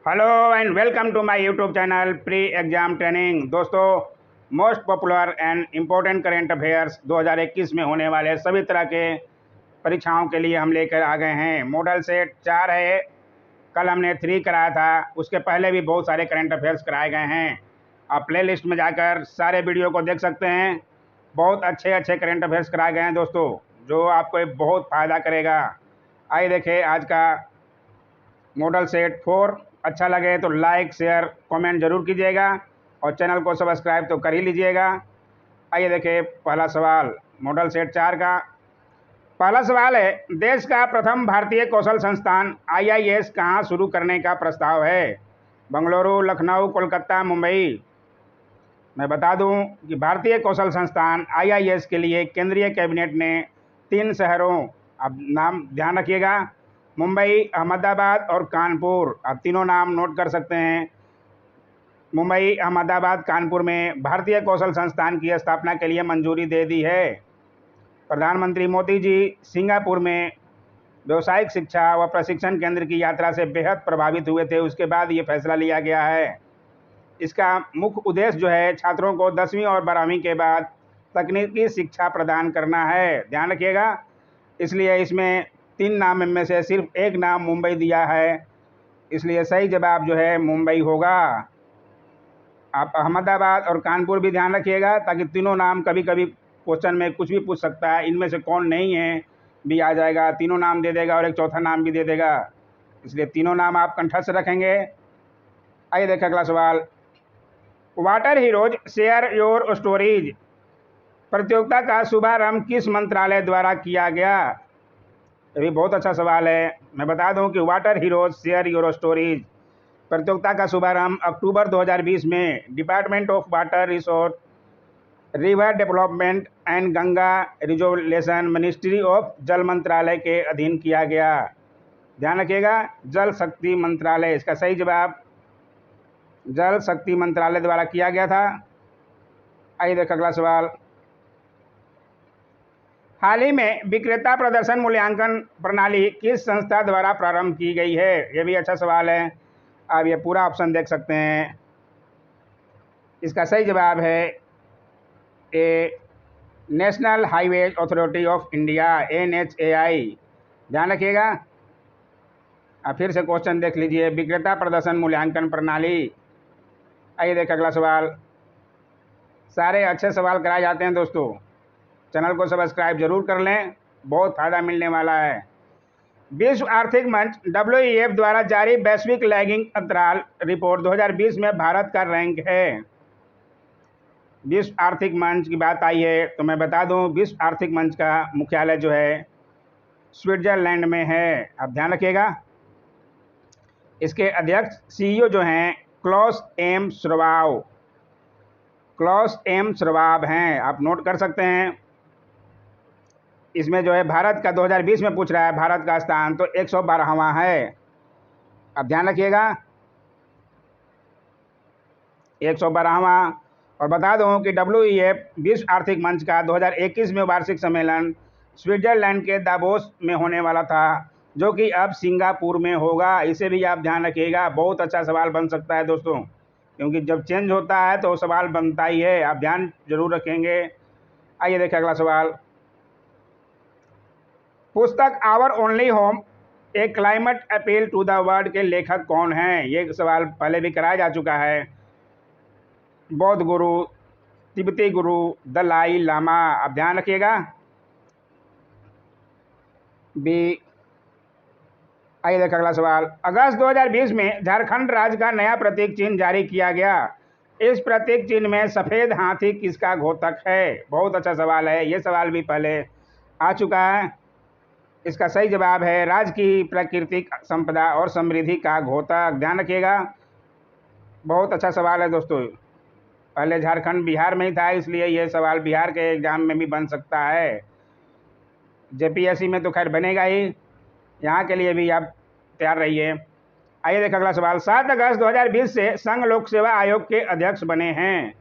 Hello and welcome to my YouTube channel pre exam training. दोस्तों, most popular and important current affairs 2021 में होने वाले सभी तरह के परीक्षाओं के लिए हम लेकर आ गए हैं। मॉडल सेट 4 है। कल हमने 3 कराया था, उसके पहले भी बहुत सारे करेंट अफेयर्स कराए गए हैं। आप प्ले लिस्ट में जाकर सारे वीडियो को देख सकते हैं। बहुत अच्छे अच्छे करेंट अफेयर्स कराए गए हैं दोस्तों, जो आपको बहुत फ़ायदा करेगा। आइए देखें आज का मॉडल सेट 4। अच्छा लगे तो लाइक शेयर कमेंट जरूर कीजिएगा और चैनल को सब्सक्राइब तो कर ही लीजिएगा। आइए देखें पहला सवाल मॉडल सेट 4 का। पहला सवाल है, देश का प्रथम भारतीय कौशल संस्थान आईआईएस कहाँ शुरू करने का प्रस्ताव है? बंगलुरु, लखनऊ, कोलकाता, मुंबई। मैं बता दूं कि भारतीय कौशल संस्थान आईआईएस के लिए केंद्रीय कैबिनेट ने 3 शहरों, अब नाम ध्यान रखिएगा, मुंबई, अहमदाबाद और कानपुर, आप तीनों नाम नोट कर सकते हैं। मुंबई, अहमदाबाद, कानपुर में भारतीय कौशल संस्थान की स्थापना के लिए मंजूरी दे दी है। प्रधानमंत्री मोदी जी सिंगापुर में व्यावसायिक शिक्षा व प्रशिक्षण केंद्र की यात्रा से बेहद प्रभावित हुए थे, उसके बाद ये फैसला लिया गया है। इसका मुख्य उद्देश्य जो है, छात्रों को 10वीं और 12वीं के बाद तकनीकी शिक्षा प्रदान करना है। ध्यान रखिएगा, इसलिए इसमें 3 नाम में से सिर्फ एक नाम मुंबई दिया है, इसलिए सही जवाब जो है मुंबई होगा। आप अहमदाबाद और कानपुर भी ध्यान रखिएगा, ताकि तीनों नाम कभी कभी क्वेश्चन में कुछ भी पूछ सकता है, इनमें से कौन नहीं है भी आ जाएगा, तीनों नाम दे देगा और एक चौथा नाम भी दे देगा, इसलिए तीनों नाम आप कंठस्थ रखेंगे। आइए देखें अगला सवाल। Water heroes share your stories प्रतियोगिता का शुभारंभ किस मंत्रालय द्वारा किया गया? ये भी बहुत अच्छा सवाल है। मैं बता दूं कि water heroes share your stories प्रतियोगिता का शुभारंभ अक्टूबर 2020 में department of water resource, river development and Ganga resolution ministry of जल मंत्रालय के अधीन किया गया। ध्यान रखिएगा, जल शक्ति मंत्रालय, इसका सही जवाब जल शक्ति मंत्रालय द्वारा किया गया था। आइए देखें अगला सवाल। हाल ही में विक्रेता प्रदर्शन मूल्यांकन प्रणाली किस संस्था द्वारा प्रारंभ की गई है? यह भी अच्छा सवाल है। आप ये पूरा ऑप्शन देख सकते हैं। इसका सही जवाब है A, National Highways Authority of India, NHAI। ध्यान रखिएगा, आप फिर से क्वेश्चन देख लीजिए, विक्रेता प्रदर्शन मूल्यांकन प्रणाली। आइए देखें अगला सवाल। सारे अच्छे सवाल कराए जाते हैं दोस्तों, चैनल को सब्सक्राइब जरूर कर लें, बहुत फ़ायदा मिलने वाला है। विश्व आर्थिक मंच WEF द्वारा जारी वैश्विक लैगिंग अंतराल रिपोर्ट 2020 में भारत का रैंक है। विश्व आर्थिक मंच की बात आई है तो मैं बता दूं, विश्व आर्थिक मंच का मुख्यालय जो है स्विट्जरलैंड में है, आप ध्यान रखिएगा। इसके अध्यक्ष CEO जो हैं क्लॉस एम श्वाब हैं, आप नोट कर सकते हैं। इसमें जो है भारत का 2020 में पूछ रहा है, भारत का स्थान तो 112वां है, आप ध्यान रखिएगा, 112वां। और बता दूं कि WEF विश्व आर्थिक मंच का 2021 में वार्षिक सम्मेलन स्विट्जरलैंड के दावोस में होने वाला था, जो कि अब सिंगापुर में होगा। इसे भी आप ध्यान रखिएगा, बहुत अच्छा सवाल बन सकता है दोस्तों, क्योंकि जब चेंज होता है तो सवाल बनता ही है, आप ध्यान जरूर रखेंगे। आइए देखें अगला सवाल। पुस्तक our only home a climate appeal to the world के लेखक कौन हैं? ये सवाल पहले भी कराया जा चुका है। बौद्ध गुरु, तिब्बती गुरु, दलाई लामा, आप ध्यान रखिएगा बी। आइए देखें अगला सवाल। अगस्त 2020 में झारखंड राज्य का नया प्रतीक चिन्ह जारी किया गया। इस प्रतीक चिन्ह में सफेद हाथी किसका घोतक है? बहुत अच्छा सवाल है, ये सवाल भी पहले आ चुका है। इसका सही जवाब है राज्य की प्राकृतिक संपदा और समृद्धि का घोतक। ध्यान रखिएगा, बहुत अच्छा सवाल है दोस्तों। पहले झारखंड बिहार में ही था, इसलिए यह सवाल बिहार के एग्जाम में भी बन सकता है। JPSC में तो खैर बनेगा ही, यहाँ के लिए भी आप तैयार रहिए। आइए देखें अगला सवाल। 7 अगस्त 2020 से संघ लोक सेवा आयोग के अध्यक्ष बने हैं।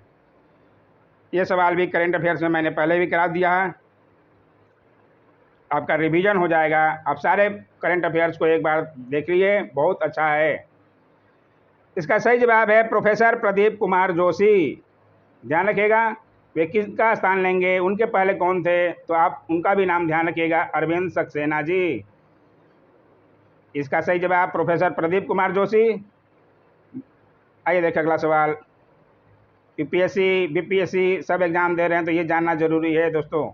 ये सवाल भी करेंट अफेयर्स में मैंने पहले भी करा दिया है, आपका रिवीजन हो जाएगा। आप सारे करंट अफेयर्स को एक बार देख लीजिए, बहुत अच्छा है। इसका सही जवाब है प्रोफेसर प्रदीप कुमार जोशी। ध्यान रखिएगा, वे किसका स्थान लेंगे, उनके पहले कौन थे, तो आप उनका भी नाम ध्यान रखिएगा, अरविंद सक्सेना जी। इसका सही जवाब प्रोफेसर प्रदीप कुमार जोशी। आइए देखिए अगला सवाल। यूपीएससी बीपीएससी सब एग्जाम दे रहे हैं तो ये जानना जरूरी है दोस्तों।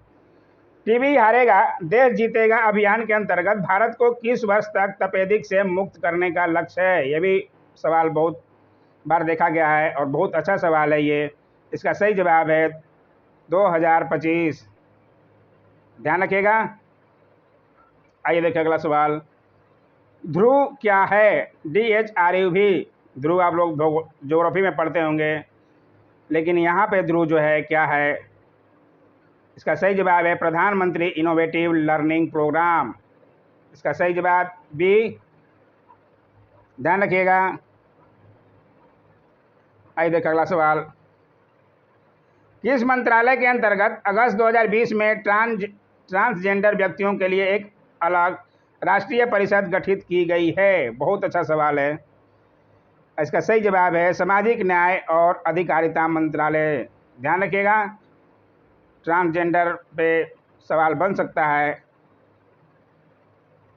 टीबी हारेगा देश जीतेगा अभियान के अंतर्गत भारत को किस वर्ष तक तपेदिक से मुक्त करने का लक्ष्य है। यह भी सवाल बहुत बार देखा गया है और बहुत अच्छा सवाल है ये। इसका सही जवाब है 2025। ध्यान रखिएगा। आइए देखिए अगला सवाल। ध्रुव क्या है, DHRU भी। ध्रुव आप लोग ज्योग्राफी में पढ़ते होंगे, लेकिन यहाँ पे ध्रुव जो है क्या है, इसका सही जवाब है प्रधानमंत्री इनोवेटिव लर्निंग प्रोग्राम। इसका सही जवाब बी। ध्यान रखिएगा। आइए देखिए अगला सवाल। किस मंत्रालय के अंतर्गत अगस्त 2020 में ट्रांसजेंडर व्यक्तियों के लिए एक अलग राष्ट्रीय परिषद गठित की गई है। बहुत अच्छा सवाल है। इसका सही जवाब है सामाजिक न्याय और अधिकारिता मंत्रालय। ध्यान रखिएगा, ट्रांसजेंडर पे सवाल बन सकता है।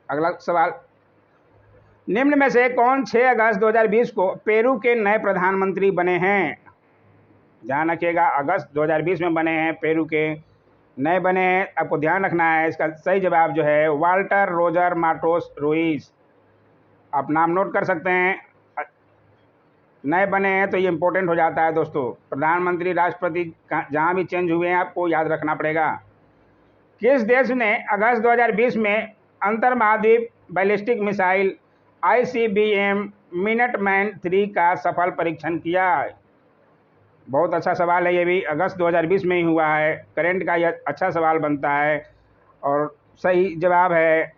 अगला सवाल। निम्न में से कौन 6 अगस्त 2020 को पेरू के नए प्रधानमंत्री बने हैं। ध्यान रखिएगा, अगस्त 2020 में बने हैं, पेरू के नए बने हैं, आपको ध्यान रखना है। इसका सही जवाब जो है वाल्टर रोजर माटोस रुइस। आप नाम नोट कर सकते हैं, नए बने हैं तो ये इंपॉर्टेंट हो जाता है दोस्तों। प्रधानमंत्री राष्ट्रपति जहाँ भी चेंज हुए हैं आपको याद रखना पड़ेगा। किस देश ने अगस्त 2020 में अंतर महाद्वीप बैलिस्टिक मिसाइल ICBM मिनटमैन 3 का सफल परीक्षण किया। बहुत अच्छा सवाल है, ये भी अगस्त 2020 में ही हुआ है। करंट का यह अच्छा सवाल बनता है और सही जवाब है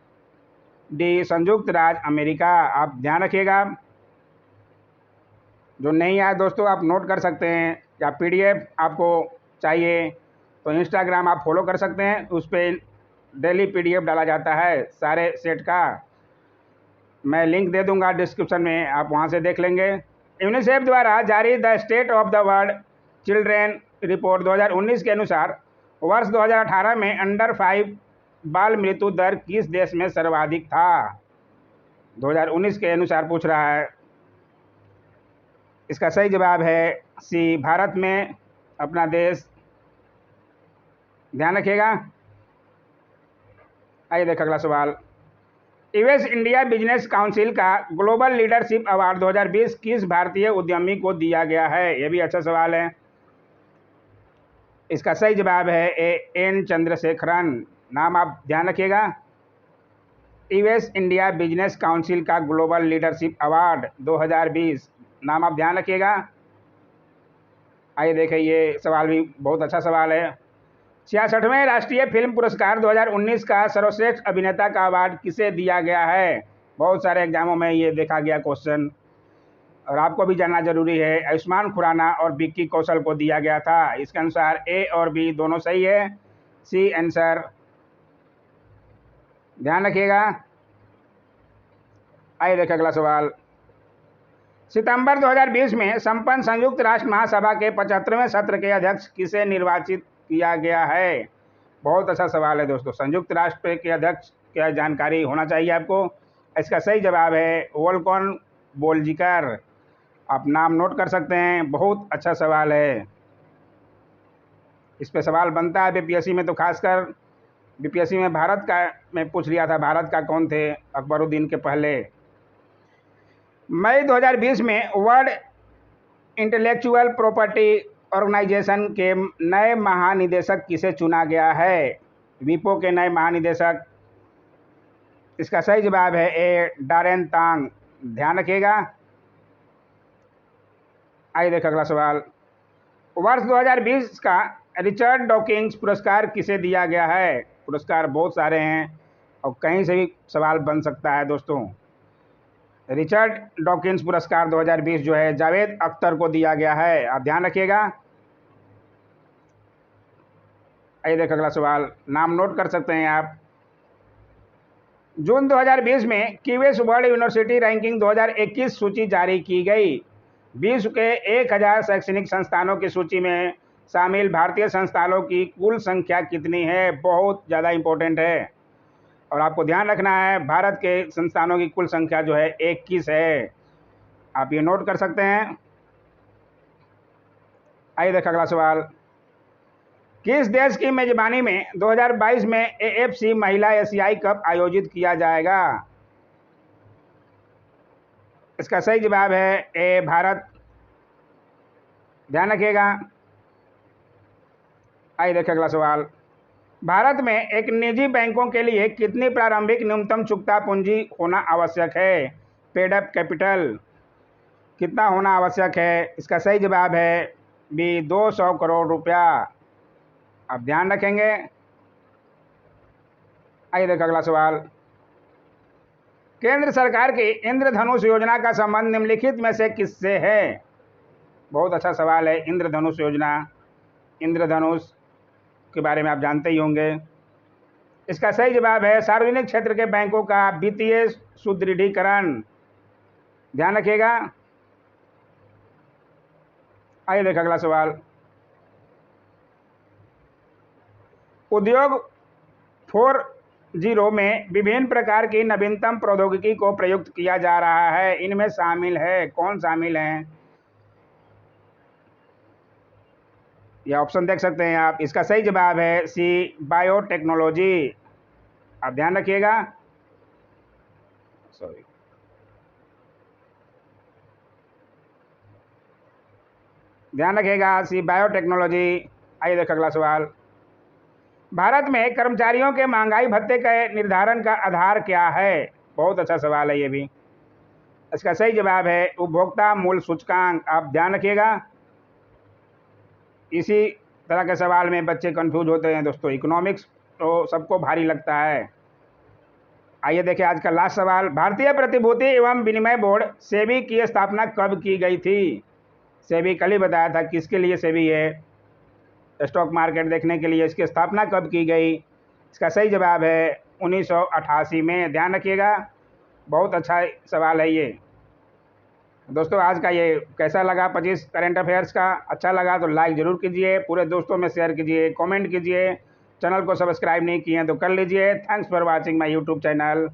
डी, संयुक्त राज्य अमेरिका। आप ध्यान रखिएगा। जो नहीं आया दोस्तों आप नोट कर सकते हैं, या PDF आपको चाहिए तो इंस्टाग्राम आप फॉलो कर सकते हैं, उस पर डेली PDF डाला जाता है सारे सेट का। मैं लिंक दे दूंगा डिस्क्रिप्शन में, आप वहां से देख लेंगे। यूनिसेफ द्वारा जारी the state of the world children report 2019 के अनुसार वर्ष 2018 में अंडर 5 बाल मृत्यु दर किस देश में सर्वाधिक था। 2019 के अनुसार पूछ रहा है। इसका सही जवाब है सी, भारत में, अपना देश। ध्यान रखिएगा। आइए देखिए अगला सवाल। यूएस इंडिया बिजनेस काउंसिल का ग्लोबल लीडरशिप अवार्ड 2020 किस भारतीय उद्यमी को दिया गया है। यह भी अच्छा सवाल है। इसका सही जवाब है एन चंद्रशेखरन। नाम आप ध्यान रखिएगा। यूएस इंडिया बिजनेस काउंसिल का ग्लोबल लीडरशिप अवार्ड 2020, नाम आप ध्यान रखिएगा। आइए देखिए ये सवाल भी बहुत अच्छा सवाल है। 66वें राष्ट्रीय फिल्म पुरस्कार 2019 का सर्वश्रेष्ठ अभिनेता का अवार्ड किसे दिया गया है। बहुत सारे एग्जामों में ये देखा गया क्वेश्चन और आपको भी जानना जरूरी है। आयुष्मान खुराना और विक्की कौशल को दिया गया था। इसके अनुसार ए और बी दोनों सही है, सी आंसर। ध्यान रखिएगा। आइए देखिए अगला सवाल। सितंबर 2020 में संपन्न संयुक्त राष्ट्र महासभा के 75वें सत्र के अध्यक्ष किसे निर्वाचित किया गया है। बहुत अच्छा सवाल है दोस्तों। संयुक्त राष्ट्र के अध्यक्ष क्या जानकारी होना चाहिए आपको। इसका सही जवाब है वोल्कन बोल्जिकर। आप नाम नोट कर सकते हैं। बहुत अच्छा सवाल है, इस पे सवाल बनता है बीपीएससी में, तो खासकर बीपीएससी में भारत का मैं पूछ लिया था, भारत का कौन थे अकबरुद्दीन के पहले। मई 2020 में वर्ल्ड इंटेलेक्चुअल प्रॉपर्टी ऑर्गेनाइजेशन के नए महानिदेशक किसे चुना गया है। विपो के नए महानिदेशक। इसका सही जवाब है ए, डारेन तांग। ध्यान रखिएगा। आइए देखिए अगला सवाल। वर्ष 2020 का रिचर्ड डॉकिंस पुरस्कार किसे दिया गया है। पुरस्कार बहुत सारे हैं और कहीं से भी सवाल बन सकता है दोस्तों। रिचर्ड डॉकिंस पुरस्कार 2020 जो है जावेद अख्तर को दिया गया है। आप ध्यान रखिएगा। आइए देखिए अगला सवाल, नाम नोट कर सकते हैं आप। जून 2020 में क्यूएस वर्ल्ड यूनिवर्सिटी रैंकिंग 2021 सूची जारी की गई। विश्व के 1000 शैक्षणिक संस्थानों की सूची में शामिल भारतीय संस्थानों की कुल संख्या कितनी है? बहुत ज़्यादा इम्पोर्टेंट है और आपको ध्यान रखना है, भारत के संस्थानों की कुल संख्या जो है 21 है। आप ये नोट कर सकते हैं। आइए देखिए अगला सवाल। किस देश की मेजबानी में 2022 में एएफसी महिला एशियाई कप आयोजित किया जाएगा? इसका सही जवाब है ए भारत। ध्यान रखिएगा। आइए देखिए अगला सवाल। भारत में एक निजी बैंकों के लिए कितनी प्रारंभिक न्यूनतम चुकता पूंजी होना आवश्यक है? पेड अप कैपिटल कितना होना आवश्यक है? इसका सही जवाब है बी 200 करोड़ रुपया। आप ध्यान रखेंगे। आइए देखिए अगला सवाल। केंद्र सरकार की इंद्रधनुष योजना का संबंध निम्नलिखित में से किससे है? बहुत अच्छा सवाल है। इंद्रधनुष योजना, इंद्रधनुष के बारे में आप जानते ही होंगे। इसका सही जवाब है सार्वजनिक क्षेत्र के बैंकों का वित्तीय सुदृढ़ीकरण। ध्यान रखिएगा। आइए देखिए अगला सवाल। उद्योग 4.0 में विभिन्न प्रकार की नवीनतम प्रौद्योगिकी को प्रयुक्त किया जा रहा है। इनमें शामिल है, कौन शामिल हैं? यह ऑप्शन देख सकते हैं आप। इसका सही जवाब है सी बायोटेक्नोलॉजी। आप ध्यान रखिएगा। सॉरी, ध्यान रखिएगा, सी बायोटेक्नोलॉजी। आइए देखिए अगला सवाल। भारत में कर्मचारियों के महंगाई भत्ते के निर्धारण का आधार क्या है? बहुत अच्छा सवाल है ये भी। इसका सही जवाब है उपभोक्ता मूल्य सूचकांक। आप ध्यान रखिएगा। इसी तरह के सवाल में बच्चे कंफ्यूज होते हैं दोस्तों। इकोनॉमिक्स तो सबको भारी लगता है। आइए देखिए आज का लास्ट सवाल। भारतीय प्रतिभूति एवं विनिमय बोर्ड सेबी की स्थापना कब की गई थी? सेबी कल ही बताया था किसके लिए सेबी है। स्टॉक मार्केट देखने के लिए इसकी स्थापना कब की गई? इसका सही जवाब है 1988 में। ध्यान रखिएगा। बहुत अच्छा सवाल है ये। दोस्तों आज का ये कैसा लगा 25 करंट अफेयर्स का? अच्छा लगा तो लाइक ज़रूर कीजिए, पूरे दोस्तों में शेयर कीजिए, कमेंट कीजिए। चैनल को सब्सक्राइब नहीं किए हैं तो कर लीजिए। Thanks for watching my YouTube channel.